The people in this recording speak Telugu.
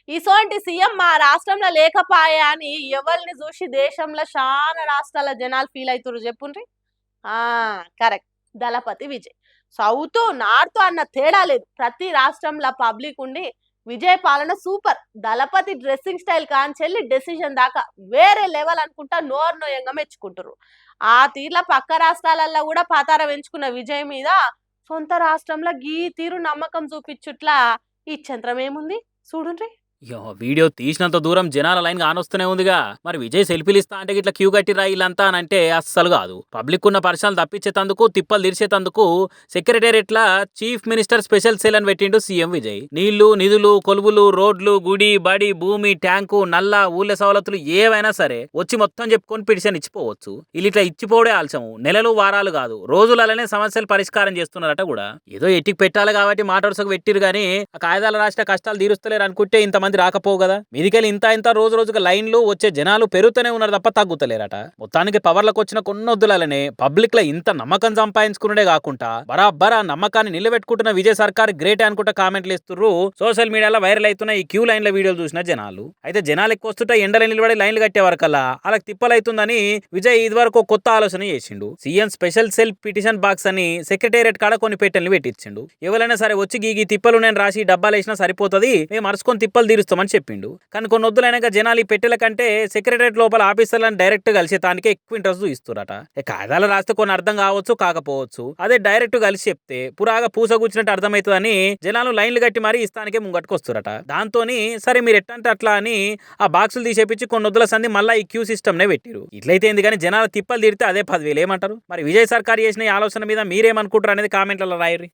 ఇసోంటి సీఎం మా రాష్ట్రంలో లేకపాయే అని ఎవరిని చూసి దేశంలో చాలా రాష్ట్రాల జనాలు ఫీల్ అవుతారు చెప్పుండ్రి. ఆ కరెక్ట్, దళపతి విజయ్. సౌత్ నార్త్ అన్న తేడా లేదు, ప్రతి రాష్ట్రంలో పబ్లిక్ ఉండి విజయ్ పాలన సూపర్, దళపతి డ్రెస్సింగ్ స్టైల్ కాంచెల్లి డెసిషన్ దాకా వేరే లెవెల్ అనుకుంటా నోరు నోయంగా మెచ్చుకుంటారు. ఆ తీర్ల పక్క రాష్ట్రాలలో కూడా పాతార పెంచుకున్న విజయ్ మీద సొంత రాష్ట్రంలో గీ తీరు నమ్మకం చూపించుట్లా ఇచ్చంత్రం ఏముంది చూడుండ్రి. వీడియో తీసినంత దూరం జనాల లైన్ కానొస్తూనే ఉందిగా. మరి విజయ్ సెల్ఫీలు ఇస్తా అంటే ఇట్లా క్యూ కట్టిరా ఇల్లంతా అని అంటే అస్సలు కాదు. పబ్లిక్ ఉన్న పరిశ్రమలు తప్పించేతందుకు తిప్పలు తీర్చేతందుకు సెక్రటేరియట్ల చీఫ్ మినిస్టర్ స్పెషల్ సెల్ అని పెట్టిండు సీఎం విజయ్. నీళ్లు, నిధులు, కొలువులు, రోడ్లు, గుడి, బడి, భూమి, ట్యాంకు, నల్ల, ఊళ్ళ సవలతులు ఏవైనా సరే వచ్చి మొత్తం చెప్పుకొని పిటిషన్ ఇచ్చిపోవచ్చు. వీళ్ళు ఇట్లా ఇచ్చిపోవడే ఆలస్యము, నెలలు వారాలు కాదు రోజులనే సమస్యలు పరిష్కారం చేస్తున్నారట కూడా. ఏదో ఎట్టికి పెట్టాలి కాబట్టి మాటవరుసకు పెట్టిరు గానీ ఆ కాయిదాల రాష్ట్ర కష్టాలు తీరుస్తలేరు అనుకుంటే ఇంతమంది రాకపోవు కదా. మీదికెళ్ళి ఇంత రోజు రోజుగా లైన్లు వచ్చే జనాలు పెరుగుతూనే ఉన్నారు తప్ప తగ్గుతలేరట. మొత్తానికి పవర్లకు వచ్చిన కొన్నొద్దులనే పబ్లిక్ లో ఇంత నమ్మకం సంపాదించుకునే కాకుండా బరాబర్ ఆ నమ్మకాన్ని నిలబెట్టుకుంటున్న విజయ్ సర్కార్ గ్రేట్ అనుకుంటా కామెంట్లు ఇస్తున్నారు. సోషల్ మీడియాలో వైరల్ అవుతున్న ఈ క్యూ లైన్ల వీడియోలు చూసిన జనాలు అయితే జనాలు ఎక్కువ వస్తుంటే ఎండలు నిలబడి లైన్లు కట్టే వరకల్లా వాళ్ళకి తిప్పలైతుందని విజయ్ ఇదివరకు కొత్త ఆలోచన చేసిండు. CM special cell petition box అని సెక్రటేరియట్ కాడ కొన్ని పెట్టెల్ని పెట్టించిండు. ఎవరైనా సరే వచ్చి గీ తిప్పలు నేను రాసి డబ్బాలు వేసినా సరిపోతుంది, మేము మరుచుకొని తిప్పలు తీరుస్తామని చెప్పిండు. కానీ కొన్ని వద్దులైనాక జనాలు ఈ పెట్టెల కంటే సెక్రటరేట్ లోపల ఆఫీసర్లను డైరెక్ట్ కలిసే దానికి ఎక్కువ ఇంట్రెస్ట్ చూయిస్తురట. కాయిదాలు రాస్తే కొన్ని అర్థం కావచ్చు కాకపోవచ్చు, అదే డైరెక్ట్ కలిసి చెప్తే పురాగా పూసగుచ్చినట్టు అర్థమవుతుందని జనాలు లైన్లు కట్టి మరీ ఇస్తానికే ముంగట్టుకొస్తురట. దాంతోని సరే మీరు ఎట్టంటే అట్లా అని ఆ బాక్సులు తీసేపించి కొన్ని వద్దుల సంది మళ్ళీ ఈ క్యూ సిస్టమ్ నే పెట్టిరు. ఇట్లయితే ఏంది కానీ జనాలు తిప్పలు తీరితే అదే 10,000 ఏమంటారు? మరి విజయ్ సర్కార్ చేసిన ఈ ఆలోచన మీద మీరేమనుకుంటారు అనేది కామెంట్లలో రాయరు.